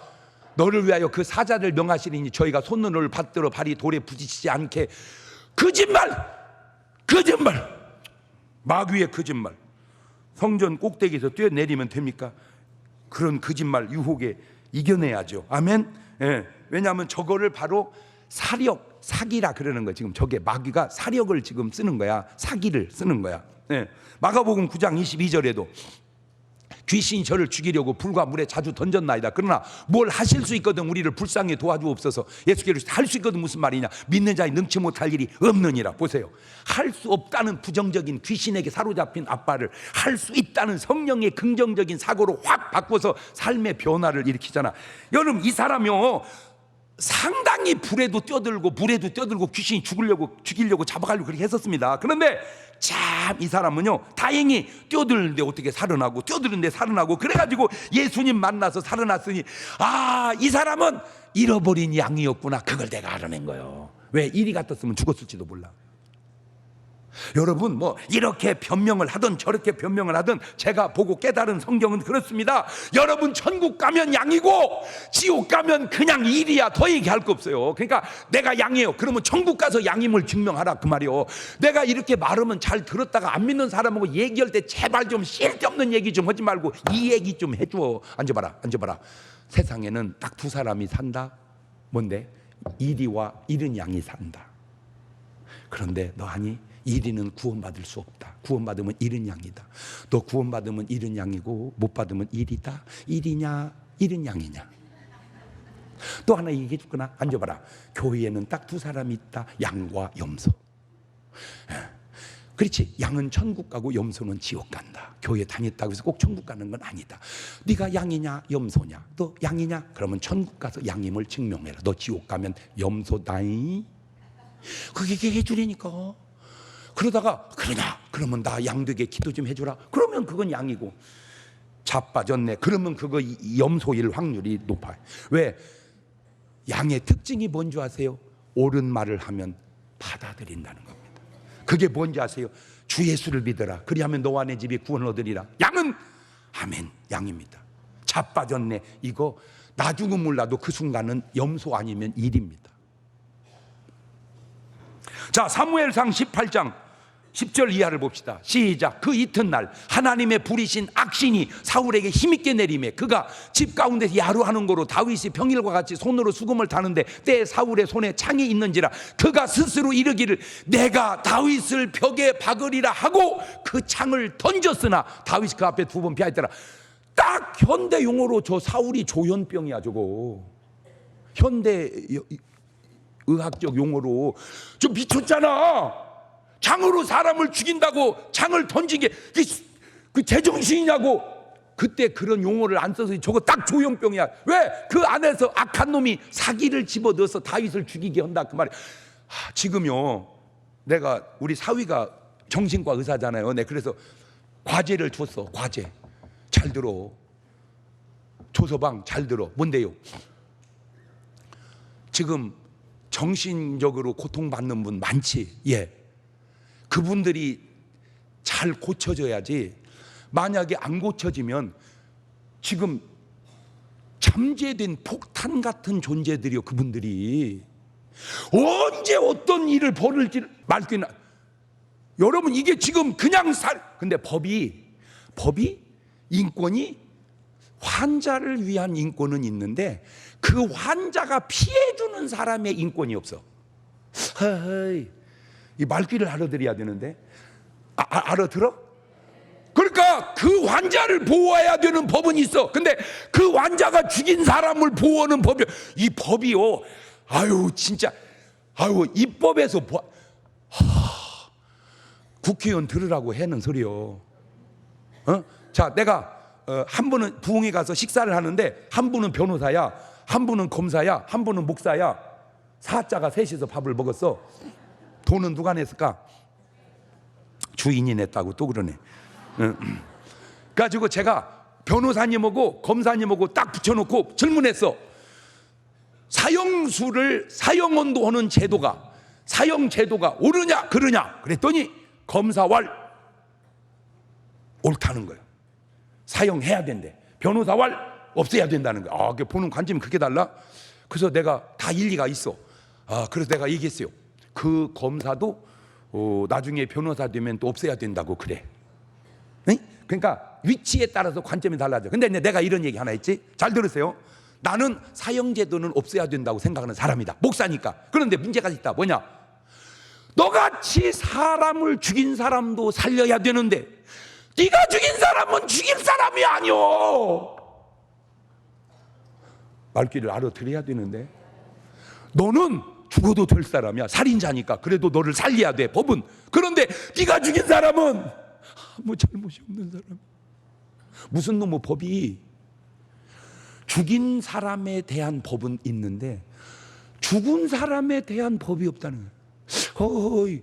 너를 위하여 그 사자를 명하시리니 저희가 손눈을 받들어 발이 돌에 부딪히지 않게. 거짓말 마귀의 거짓말. 성전 꼭대기에서 뛰어내리면 됩니까? 그런 거짓말 유혹에 이겨내야죠. 아멘. 왜냐하면 저거를 바로 사기라 그러는 거야. 지금 저게 마귀가 사력을 지금 쓰는 거야. 사기를 쓰는 거야. 마가복음 9장 22절에도 귀신이 저를 죽이려고 불과 물에 자주 던졌나이다. 그러나 뭘 하실 수 있거든 우리를 불쌍히 도와주옵소서. 예수께서 할 수 있거든 무슨 말이냐. 믿는 자의 능치 못할 일이 없느니라. 보세요. 할 수 없다는 부정적인 귀신에게 사로잡힌 아빠를 할 수 있다는 성령의 긍정적인 사고로 확 바꿔서 삶의 변화를 일으키잖아. 여러분 이 사람이요 상당히 불에도 뛰어들고 물에도 뛰어들고 귀신이 죽이려고 잡아가려고 그렇게 했었습니다. 그런데 참 이 사람은요 다행히 뛰어드는데 어떻게 살아나고 뛰어드는데 살아나고 그래가지고 예수님 만나서 살아났으니 이 사람은 잃어버린 양이었구나. 그걸 내가 알아낸 거예요. 왜 이리 같았으면 죽었을지도 몰라. 여러분 뭐 이렇게 변명을 하든 저렇게 변명을 하든 제가 보고 깨달은 성경은 그렇습니다. 여러분 천국 가면 양이고 지옥 가면 그냥 일이야. 더 얘기할 거 없어요. 그러니까 내가 양이에요. 그러면 천국 가서 양임을 증명하라 그 말이요. 내가 이렇게 말하면 잘 들었다가 안 믿는 사람하고 얘기할 때 제발 좀 쓸데없는 얘기 좀 하지 말고 이 얘기 좀 해줘. 앉아봐라. 세상에는 딱 두 사람이 산다. 뭔데? 이리와 이른 양이 산다. 그런데 너 아니? 이리는 구원받을 수 없다. 구원받으면 이른 양이다. 너 구원받으면 이른 양이고 못 받으면 일이다. 일이냐 이른 양이냐. 또 하나 얘기해 줄거나. 앉아봐라. 교회에는 딱 두 사람이 있다. 양과 염소. 그렇지. 양은 천국 가고 염소는 지옥 간다. 교회 다녔다고 해서 꼭 천국 가는 건 아니다. 네가 양이냐 염소냐. 너 양이냐? 그러면 천국 가서 양임을 증명해라. 너 지옥 가면 염소다이. 그게 얘기해 주려니까. 그러다가 그러냐? 그러면 나 양되게 기도 좀 해주라. 그러면 그건 양이고. 자빠졌네. 그러면 그거 염소일 확률이 높아요. 왜? 양의 특징이 뭔지 아세요? 옳은 말을 하면 받아들인다는 겁니다. 그게 뭔지 아세요? 주 예수를 믿어라. 그리하면 너와 내 집이 구원을 얻으리라. 양은 아멘 양입니다. 자빠졌네. 이거 나중은 몰라도 그 순간은 염소 아니면 일입니다. 자, 사무엘상 18장 10절 이하를 봅시다. 시작. 그 이튿날 하나님의 부리신 악신이 사울에게 힘있게 내리매 그가 집 가운데서 야루하는 거로 다윗이 평일과 같이 손으로 수금을 타는데 때에 사울의 손에 창이 있는지라 그가 스스로 이르기를 내가 다윗을 벽에 박으리라 하고 그 창을 던졌으나 다윗이 그 앞에 두 번 피하였더라. 딱 현대 용어로 저 사울이 조현병이야. 저거 현대 의학적 용어로 좀 미쳤잖아. 창으로 사람을 죽인다고 창을 던진 게 그 제정신이냐고. 그때 그런 용어를 안 써서 저거 딱 조현병이야. 왜? 그 안에서 악한 놈이 사기를 집어넣어서 다윗을 죽이게 한다 그 말이야. 지금요 내가 우리 사위가 정신과 의사잖아요. 네, 그래서 과제를 줬어. 과제 잘 들어. 조서방 잘 들어. 뭔데요? 지금 정신적으로 고통받는 분 많지. 예. 그분들이 잘 고쳐져야지. 만약에 안 고쳐지면 지금 잠재된 폭탄 같은 존재들이요. 그분들이 언제 어떤 일을 벌일지 말기나. 여러분 이게 지금 그냥 근데 법이 인권이 환자를 위한 인권은 있는데 그 환자가 피해주는 사람의 인권이 없어. 이 말귀를 알아들어야 되는데 알아들어? 그러니까 그 환자를 보호해야 되는 법은 있어. 근데 그 환자가 죽인 사람을 보호하는 법이 이 법이요. 아유 진짜 이 법에서 국회의원 들으라고 하는 소리요. 자 내가 한 분은 부흥회 가서 식사를 하는데 한 분은 변호사야, 한 분은 검사야, 한 분은 목사야. 사자가 셋이서 밥을 먹었어. 돈은 누가 냈을까? 주인이 냈다고 또 그러네. 그래가지고 제가 변호사님하고 검사님하고 딱 붙여놓고 질문했어. 사형언도 하는 제도가 사형 제도가 옳으냐 그르냐 그랬더니 검사왈 옳다는 거예요. 사형해야 된대. 변호사왈 없애야 된다는 거야. 보는 관점이 그렇게 달라. 그래서 내가 다 일리가 있어. 그래서 내가 얘기했어요. 그 검사도 나중에 변호사 되면 또 없애야 된다고 그래. 응? 그러니까 위치에 따라서 관점이 달라져. 근데 내가 이런 얘기 하나 했지. 잘 들으세요. 나는 사형제도는 없애야 된다고 생각하는 사람이다. 목사니까. 그런데 문제가 있다. 뭐냐? 너같이 사람을 죽인 사람도 살려야 되는데 네가 죽인 사람은 죽일 사람이 아니오. 말귀를 알아들어야 되는데 너는 죽어도 될 사람이야. 살인자니까. 그래도 너를 살려야 돼 법은. 그런데 네가 죽인 사람은 아무 잘못이 없는 사람. 무슨 놈의 법이 죽인 사람에 대한 법은 있는데 죽은 사람에 대한 법이 없다는 거예요.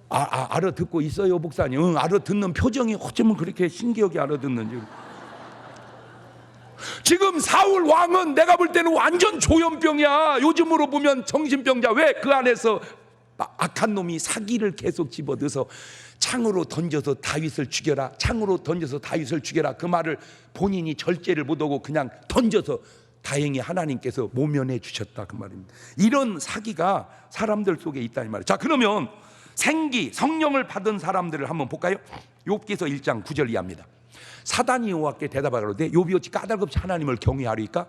알아듣고 있어요 목사님? 응, 알아듣는 표정이 어쩌면 그렇게 신기하게 알아듣는지. 지금 사울 왕은 내가 볼 때는 완전 조현병이야. 요즘으로 보면 정신병자. 왜? 그 안에서 악한 놈이 사기를 계속 집어넣어서 창으로 던져서 다윗을 죽여라, 창으로 던져서 다윗을 죽여라, 그 말을 본인이 절제를 못하고 그냥 던져서 다행히 하나님께서 모면해 주셨다, 그 말입니다. 이런 사기가 사람들 속에 있다 이 말이에요. 자, 그러면 생기, 성령을 받은 사람들을 한번 볼까요? 욥기서 1장 9절 이하입니다. 사단이 여호와께 대답하기를 욥이 어찌 까닭없이 하나님을 경외하리까?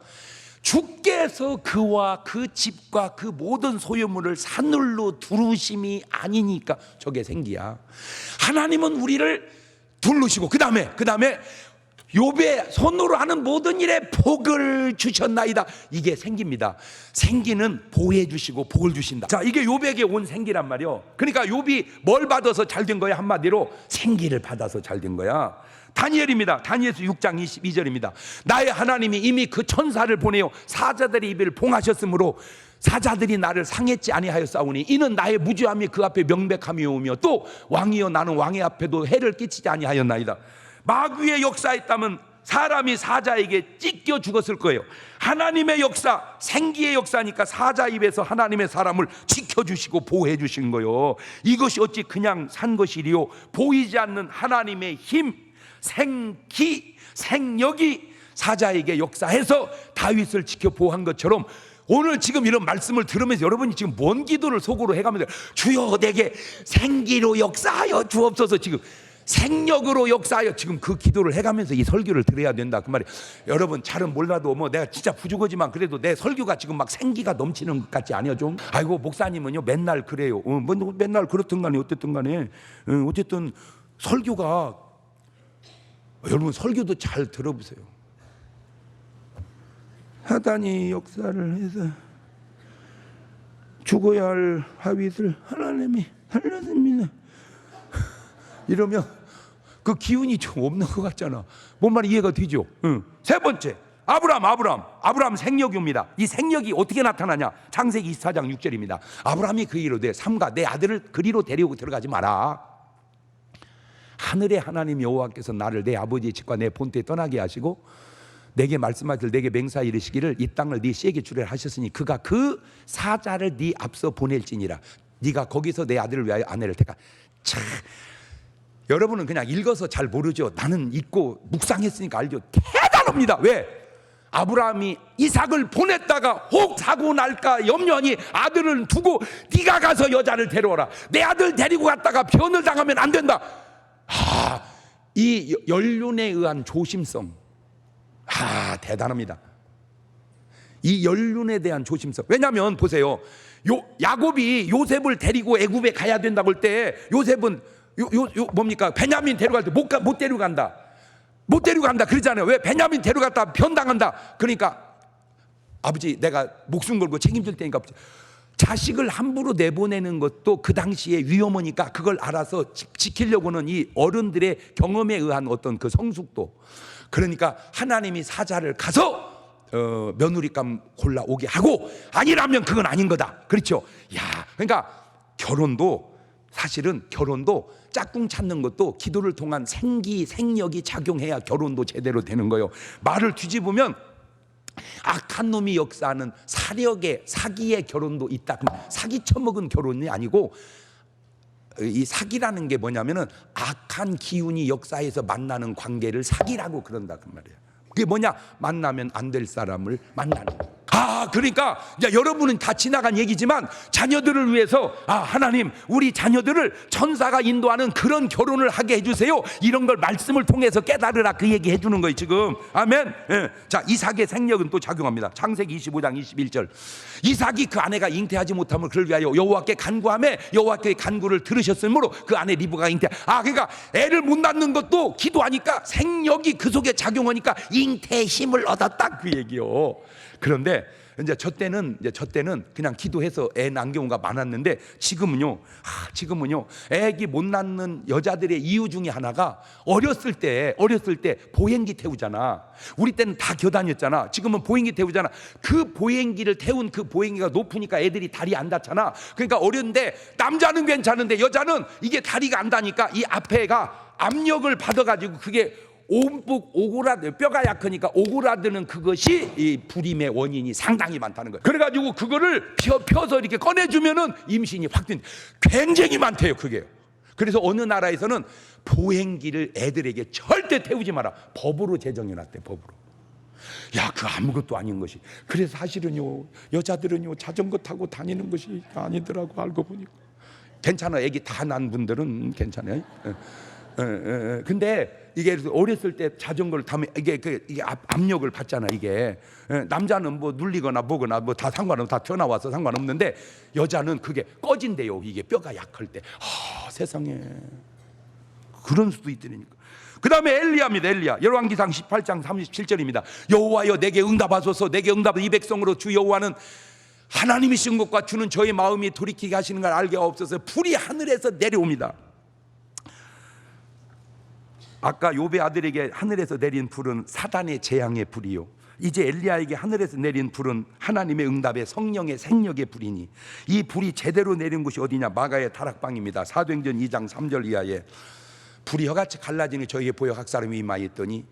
주께서 그와 그 집과 그 모든 소유물을 산울로 두르심이 아니니까. 저게 생기야. 하나님은 우리를 두르시고 그 다음에 욥의 손으로 하는 모든 일에 복을 주셨나이다. 이게 생기입니다. 생기는 보호해 주시고 복을 주신다. 자, 이게 욥에게 온 생기란 말이요. 그러니까 욥이 뭘 받아서 잘 된 거야? 한마디로 생기를 받아서 잘 된 거야. 다니엘입니다. 다니엘서 6장 22절입니다. 나의 하나님이 이미 그 천사를 보내어 사자들의 입을 봉하셨으므로 사자들이 나를 상했지 아니하였사오니 이는 나의 무죄함이 그 앞에 명백함이오며 또 왕이여 나는 왕의 앞에도 해를 끼치지 아니하였나이다. 마귀의 역사했다면 사람이 사자에게 찢겨 죽었을 거예요. 하나님의 역사, 생기의 역사니까 사자 입에서 하나님의 사람을 지켜주시고 보호해 주신 거예요. 이것이 어찌 그냥 산 것이리요. 보이지 않는 하나님의 힘, 생기, 생력이 사자에게 역사해서 다윗을 지켜 보호한 것처럼 오늘 지금 이런 말씀을 들으면서 여러분이 지금 뭔 기도를 속으로 해가면서 주여 내게 생기로 역사하여 주옵소서, 지금 생력으로 역사하여 지금 그 기도를 해가면서 이 설교를 들어야 된다 그 말이에요. 여러분 잘은 몰라도 뭐 내가 진짜 부족하지만 그래도 내 설교가 지금 막 생기가 넘치는 것 같지 않아요? 좀 아이고 목사님은요 맨날 그래요. 뭐 맨날 그렇든 간에 어쨌든 간에 어쨌든 설교가, 여러분 설교도 잘 들어보세요. 사단이 역사를 해서 죽어야 할 다윗을 하나님이 살렸습니다. 이러면 그 기운이 좀 없는 것 같잖아. 뭔 말이 이해가 되죠? 세 번째, 아브람 생력입니다. 이 생력이 어떻게 나타나냐? 창세기 24장 6절입니다. 아브람이 그 이르되 삼가 내 아들을 그리로 데리고 들어가지 마라. 하늘의 하나님 여호와께서 나를 내 아버지의 집과 내 본토에 떠나게 하시고 내게 말씀하실 내게 맹사 이르시기를 이 땅을 네 씨에게 주려 하셨으니 그가 그 사자를 네 앞서 보낼지니라. 네가 거기서 내 아들을 위하여 아내를 택하. 참, 여러분은 그냥 읽어서 잘 모르죠. 나는 읽고 묵상했으니까 알죠. 대단합니다. 왜? 아브라함이 이삭을 보냈다가 혹 사고 날까 염려하니 아들을 두고 네가 가서 여자를 데려오라. 내 아들 데리고 갔다가 변을 당하면 안 된다. 이 연륜에 의한 조심성, 대단합니다. 이 연륜에 대한 조심성. 왜냐하면 보세요, 야곱이 요셉을 데리고 애굽에 가야 된다고 할 때 요셉은 뭡니까? 베냐민 데려갈 때 못 데려간다. 못 데려간다 그러잖아요. 왜? 베냐민 데려갔다 변당한다. 그러니까 아버지 내가 목숨 걸고 책임질 테니까 자식을 함부로 내보내는 것도 그 당시에 위험하니까 그걸 알아서 지키려고는 이 어른들의 경험에 의한 어떤 그 성숙도. 그러니까 하나님이 사자를 가서 며느리감 골라오게 하고 아니라면 그건 아닌 거다. 그렇죠? 그러니까 사실은 결혼도 짝꿍 찾는 것도 기도를 통한 생력이 작용해야 결혼도 제대로 되는 거예요. 말을 뒤집으면 악한 놈이 역사하는 사기의 결혼도 있다. 사기 처먹은 결혼이 아니고 이 사기라는 게 뭐냐면은 악한 기운이 역사해서 만나는 관계를 사기라고 그런다 그 말이에요. 그게 뭐냐? 만나면 안 될 사람을 만나는 거예요. 그러니까 이제 여러분은 다 지나간 얘기지만 자녀들을 위해서 하나님 우리 자녀들을 천사가 인도하는 그런 결혼을 하게 해주세요. 이런 걸 말씀을 통해서 깨달으라 그 얘기 해주는 거예요 지금. 아멘. 자, 이삭의 생력은 또 작용합니다. 창세기 25장 21절. 이삭이 그 아내가 잉태하지 못함을 그를 위하여 여호와께 간구하며 여호와께의 간구를 들으셨으므로 그 아내 리브가 잉태. 그러니까 애를 못 낳는 것도 기도하니까 생력이 그 속에 작용하니까 잉태의 힘을 얻었다 그 얘기요. 그런데 이제 저 때는 그냥 기도해서 애 낳은 경우가 많았는데 지금은요 애기 못 낳는 여자들의 이유 중에 하나가 어렸을 때 보행기 태우잖아. 우리 때는 다 겨다녔잖아. 지금은 보행기 태우잖아. 그 보행기를 태운 그 보행기가 높으니까 애들이 다리 안 닿잖아. 그러니까 어렸는데 남자는 괜찮은데 여자는 이게 다리가 안 닿으니까 이 앞에가 압력을 받아가지고 그게 온복 오그라드, 뼈가 약하니까 오그라드는 그것이 이 불임의 원인이 상당히 많다는 거예요. 그래가지고 그거를 펴서 이렇게 꺼내주면은 임신이 확 된, 굉장히 많대요 그게요. 그래서 어느 나라에서는 보행기를 애들에게 절대 태우지 마라, 법으로 제정해놨대, 법으로. 야, 그 아무것도 아닌 것이. 그래서 사실은요, 여자들은요 자전거 타고 다니는 것이 아니더라고, 알고 보니까. 괜찮아, 애기 다 난 분들은 괜찮아요. 근데 이게 어렸을 때 자전거를 타면 이게 압력을 받잖아. 이게 남자는 뭐 눌리거나 뭐거나 뭐 다 상관없어, 다 튀어나와서 상관없는데 여자는 그게 꺼진대요. 이게 뼈가 약할 때. 세상에 그런 수도 있더라니까. 그 다음에 엘리야입니다. 엘리야, 열왕기상 18장 37절입니다. 여호와여 내게 응답하소서, 내게 응답. 이 백성으로 주 여호와는 하나님이신 것과 주는 저의 마음이 돌이키게 하시는 걸 알게 하옵소서. 불이 하늘에서 내려옵니다. 아까 욥의 아들에게 하늘에서 내린 불은 사단의 재앙의 불이요, 이제 엘리야에게 하늘에서 내린 불은 하나님의 응답의 성령의 생력의 불이니, 이 불이 제대로 내린 곳이 어디냐? 마가의 다락방입니다. 사도행전 2장 3절 이하에 불이 혀같이 갈라지니 저희에게 보여 각 사람이 임하였더니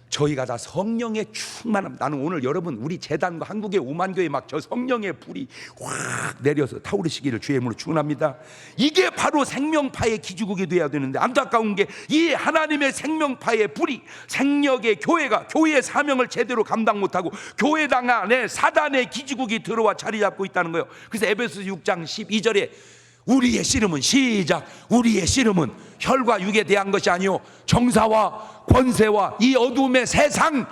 저희가 다 성령의 충만함. 나는 오늘 여러분 우리 재단과 한국의 5만 교회 막 저 성령의 불이 확 내려서 타오르시기를 주의 이름으로 축원합니다. 이게 바로 생명파의 기주국이 되어야 되는데, 안타까운 게 이 하나님의 생명파의 불이 생력의 교회가 교회의 사명을 제대로 감당 못하고 교회당 안에 사단의 기주국이 들어와 자리 잡고 있다는 거예요. 그래서 에베소서 6장 12절에 우리의 씨름은, 시작, 우리의 씨름은 혈과 육에 대한 것이 아니요 정사와 권세와 이 어둠의 세상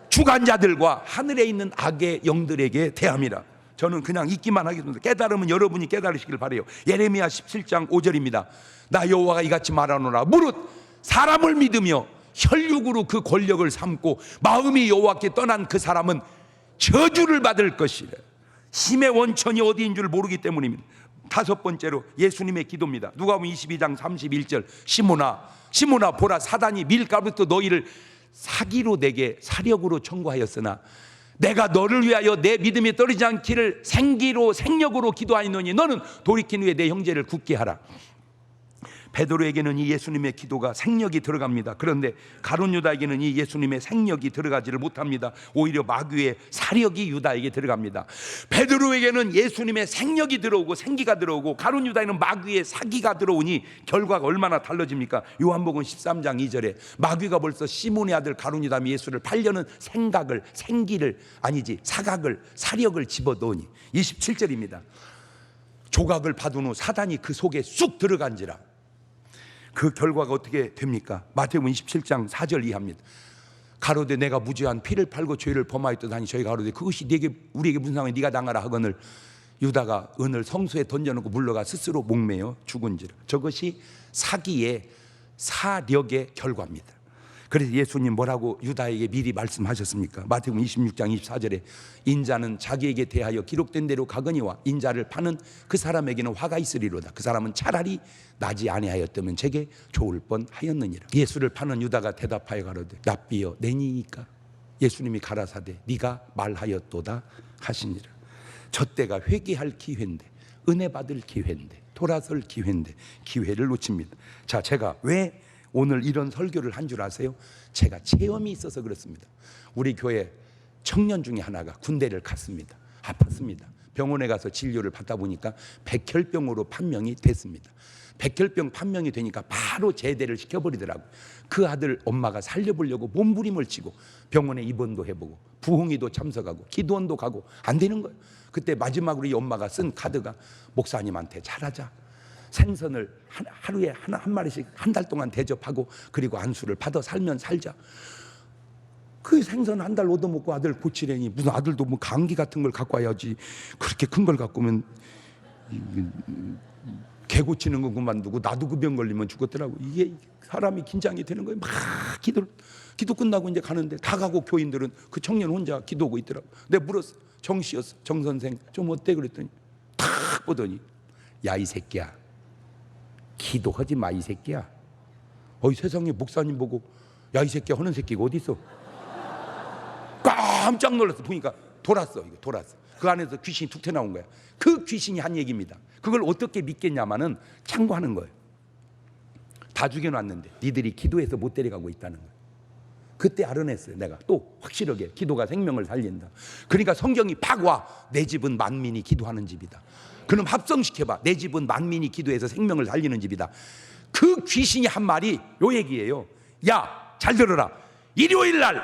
주관자들과 하늘에 있는 악의 영들에게 대함이라. 저는 그냥 읽기만 하겠습니다. 깨달으면 여러분이 깨달으시길 바라요. 예레미야 17장 5절입니다. 나 여호와가 이같이 말하노라. 무릇 사람을 믿으며 혈육으로 그 권력을 삼고 마음이 여호와께 떠난 그 사람은 저주를 받을 것이래. 힘의 원천이 어디인 줄 모르기 때문입니다. 다섯 번째로 예수님의 기도입니다. 누가복음 22장 31절, 시몬아 보라, 사단이 밀가루부터 너희를 사기로 내게 사력으로 청구하였으나 내가 너를 위하여 내 믿음이 떨어지지 않기를 생력으로 기도하였노니 너는 돌이킨 후에 내 형제를 굳게 하라. 베드로에게는 이 예수님의 기도가 생력이 들어갑니다. 그런데 가룟 유다에게는 이 예수님의 생력이 들어가지를 못합니다. 오히려 마귀의 사력이 유다에게 들어갑니다. 베드로에게는 예수님의 생력이 들어오고 생기가 들어오고 가룟 유다에는 마귀의 사기가 들어오니 결과가 얼마나 달라집니까? 요한복음 13장 2절에 마귀가 벌써 시몬의 아들 가룟 유다 예수를 팔려는 사각을 사력을 집어넣으니, 27절입니다. 조각을 받은 후 사단이 그 속에 쑥 들어간지라. 그 결과가 어떻게 됩니까? 마태복음 27장 4절 이하입니다. 가로되 내가 무죄한 피를 팔고 죄를 범하였더니 저희가 가로되 그것이 우리에게 무슨 상관이 네가 당하라 하거늘 유다가 은을 성소에 던져놓고 물러가 스스로 목매어 죽은지라. 저것이 사기의 사력의 결과입니다. 그래서 예수님 뭐라고 유다에게 미리 말씀하셨습니까? 마태복음 26장 24절에 인자는 자기에게 대하여 기록된 대로 가거니와 인자를 파는 그 사람에게는 화가 있으리로다. 그 사람은 차라리 나지 아니하였다면 제게 좋을 뻔하였느니라. 예수를 파는 유다가 대답하여 가로되 랍비여 내니이까. 예수님이 가라사대 네가 말하였도다 하시니라. 저 때가 회개할 기회인데, 은혜 받을 기회인데, 돌아설 기회인데 기회를 놓칩니다. 자, 제가 왜 오늘 이런 설교를 한 줄 아세요? 제가 체험이 있어서 그렇습니다. 우리 교회 청년 중에 하나가 군대를 갔습니다. 아팠습니다. 병원에 가서 진료를 받다 보니까 백혈병으로 판명이 됐습니다. 백혈병 판명이 되니까 바로 제대를 시켜버리더라고요. 그 아들 엄마가 살려보려고 몸부림을 치고 병원에 입원도 해보고 부흥회도 참석하고 기도원도 가고 안 되는 거예요. 그때 마지막으로 이 엄마가 쓴 카드가 목사님한테 잘하자, 생선을 하루에 한 마리씩 한 달 동안 대접하고 그리고 안수를 받아 살면 살자. 그 생선 한 달 얻어먹고 아들 고치려니 무슨 아들도 뭐 감기 같은 걸 갖고 와야지 그렇게 큰 걸 갖고 오면 개 고치는 거 그만두고 나도 그 병 걸리면 죽었더라고. 이게 사람이 긴장이 되는 거예요. 막 기도 끝나고 이제 가는데 다 가고 교인들은 그 청년 혼자 기도하고 있더라고. 내가 물었어. 정 씨였어. 정 선생 좀 어때? 그랬더니 탁 보더니 야 이 새끼야, 기도하지 마 이 새끼야. 어이 세상에 목사님 보고 야 이 새끼야 하는 새끼가 어디 있어? 깜짝 놀랐어. 보니까 돌았어. 이거 돌았어. 그 안에서 귀신이 툭 튀어나온 거야. 그 귀신이 한 얘기입니다. 그걸 어떻게 믿겠냐마는 참고하는 거예요. 다 죽여놨는데 니들이 기도해서 못 데려가고 있다는 거예요. 그때 알아냈어요. 내가 또 확실하게 기도가 생명을 살린다. 그러니까 성경이 팍 와. 내 집은 만민이 기도하는 집이다. 그럼 합성시켜봐. 내 집은 만민이 기도해서 생명을 살리는 집이다. 그 귀신이 한 말이 요 얘기예요. 야, 잘 들어라. 일요일 날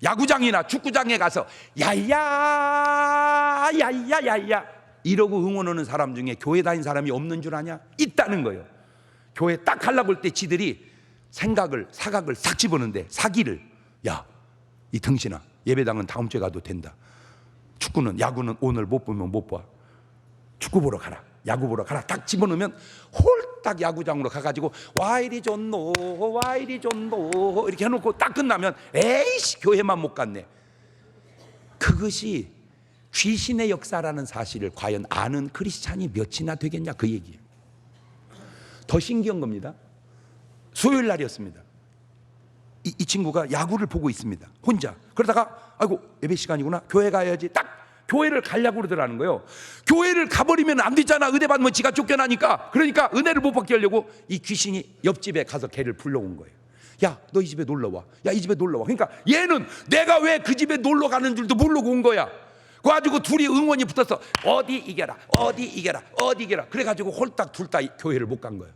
야구장이나 축구장에 가서 야야 야야 이러고 응원하는 사람 중에 교회 다닌 사람이 없는 줄 아냐? 있다는 거예요. 교회 딱 가려고 할 때 지들이 사각을 싹 집어넣는데 사기를, 야, 이 등신아, 예배당은 다음 주에 가도 된다. 야구는 오늘 못 보면 못 봐. 축구 보러 가라, 야구 보러 가라. 딱 집어넣으면 홀딱 야구장으로 가가지고 와 이리 좋노 와 이리 좋노 이렇게 해놓고 딱 끝나면 에이씨 교회만 못 갔네. 그것이 귀신의 역사라는 사실을 과연 아는 크리스찬이 몇이나 되겠냐, 그 얘기예요. 더 신기한 겁니다. 수요일 날이었습니다. 이 친구가 야구를 보고 있습니다, 혼자. 그러다가 아이고 예배 시간이구나, 교회 가야지. 딱 교회를 가려고 그러더라는 거예요. 교회를 가버리면 안 되잖아. 은혜 받으면 지가 쫓겨나니까. 그러니까 은혜를 못 받게 하려고 이 귀신이 옆집에 가서 걔를 불러온 거예요. 야, 너 이 집에 놀러와. 야, 이 집에 놀러와. 그러니까 얘는 내가 왜 그 집에 놀러 가는 줄도 모르고 온 거야. 그래가지고 둘이 응원이 붙어서 어디 이겨라 어디 이겨라 어디 이겨라. 그래가지고 홀딱 둘 다 교회를 못 간 거예요.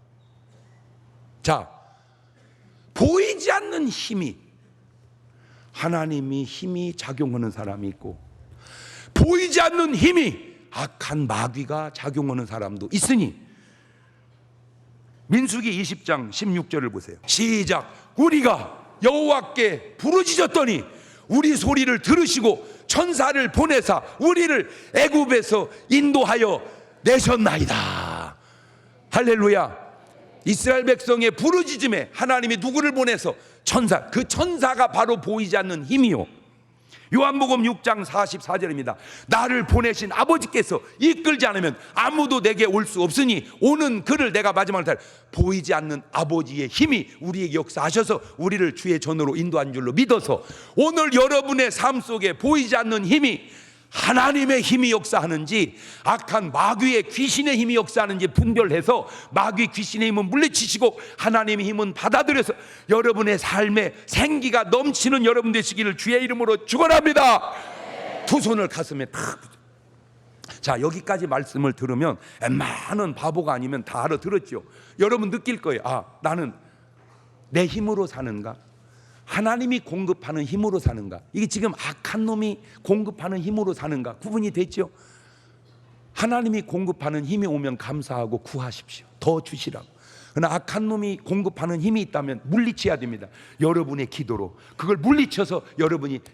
자, 보이지 않는 힘이, 하나님이 힘이 작용하는 사람이 있고 보이지 않는 힘이 악한 마귀가 작용하는 사람도 있으니, 민수기 20장 16절을 보세요. 시작. 우리가 여호와께 부르짖었더니 우리 소리를 들으시고 천사를 보내사 우리를 애굽에서 인도하여 내셨나이다. 할렐루야. 이스라엘 백성의 부르짖음에 하나님이 누구를 보내서 천사, 그 천사가 바로 보이지 않는 힘이요. 요한복음 6장 44절입니다. 나를 보내신 아버지께서 이끌지 않으면 아무도 내게 올 수 없으니 오는 그를 내가 마지막을 달. 보이지 않는 아버지의 힘이 우리에게 역사하셔서 우리를 주의 전으로 인도한 줄로 믿어서 오늘 여러분의 삶 속에 보이지 않는 힘이 하나님의 힘이 역사하는지 악한 마귀의 귀신의 힘이 역사하는지 분별해서 마귀 귀신의 힘은 물리치시고 하나님의 힘은 받아들여서 여러분의 삶에 생기가 넘치는 여러분 되시기를 주의 이름으로 축원합니다. 두 손을 가슴에 탁. 자, 여기까지 말씀을 들으면 많은 바보가 아니면 다 알아들었죠. 여러분 느낄 거예요. 아, 나는 내 힘으로 사는가? 하나님이 공급하는 힘으로 사는가? 이게 지금 악한 놈이 공급하는 힘으로 사는가? 구분이 됐죠? 하나님이 공급하는 힘이 오면 감사하고 구하십시오. 더 주시라고. 그러나 악한 놈이 공급하는 힘이 있다면 물리쳐야 됩니다. 여러분의 기도로 그걸 물리쳐서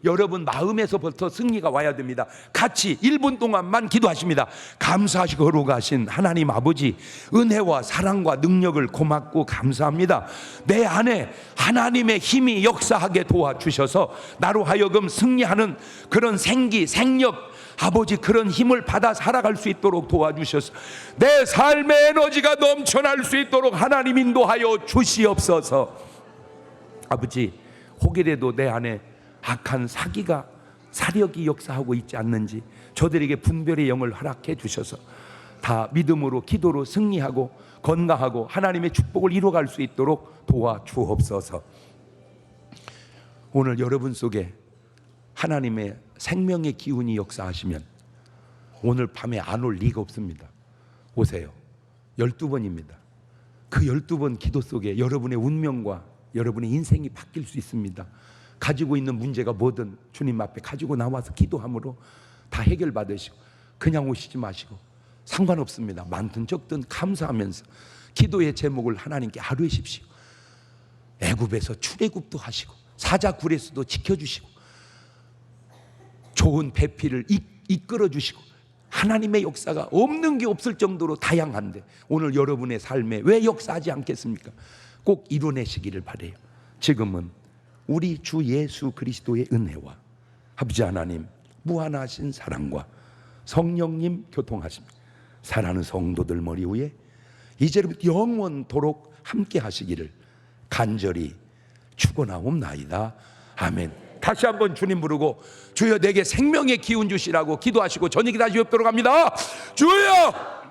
여러분 마음에서부터 승리가 와야 됩니다. 같이 1분 동안만 기도하십니다. 감사하시고 거룩하신 하나님 아버지, 은혜와 사랑과 능력을 고맙고 감사합니다. 내 안에 하나님의 힘이 역사하게 도와주셔서 나로 하여금 승리하는 그런 생기, 생력, 아버지 그런 힘을 받아 살아갈 수 있도록 도와주셔서 내 삶의 에너지가 넘쳐날 수 있도록 하나님 인도하여 주시옵소서. 아버지, 혹이라도 내 안에 악한 사력이 역사하고 있지 않는지 저들에게 분별의 영을 허락해 주셔서 다 믿음으로 기도로 승리하고 건강하고 하나님의 축복을 이루어갈 수 있도록 도와주옵소서. 오늘 여러분 속에 하나님의 생명의 기운이 역사하시면 오늘 밤에 안 올 리가 없습니다. 오세요. 12번입니다. 그 12번 기도 속에 여러분의 운명과 여러분의 인생이 바뀔 수 있습니다. 가지고 있는 문제가 뭐든 주님 앞에 가지고 나와서 기도함으로 다 해결받으시고 그냥 오시지 마시고 상관없습니다. 많든 적든 감사하면서 기도의 제목을 하나님께 아뢰십시오. 애굽에서 출애굽도 하시고 사자굴에서도 지켜주시고 좋은 배필을 이끌어 주시고 하나님의 역사가 없는 게 없을 정도로 다양한데 오늘 여러분의 삶에 왜 역사하지 않겠습니까? 꼭 이뤄내시기를 바라요. 지금은 우리 주 예수 그리스도의 은혜와 아버지 하나님 무한하신 사랑과 성령님 교통하심, 사랑하는 성도들 머리 위에 이제부터 영원토록 함께 하시기를 간절히 축원하옵나이다. 아멘. 다시 한번 주님 부르고 주여 내게 생명의 기운 주시라고 기도하시고 저녁이 다시 뵙도록 합니다. 주여!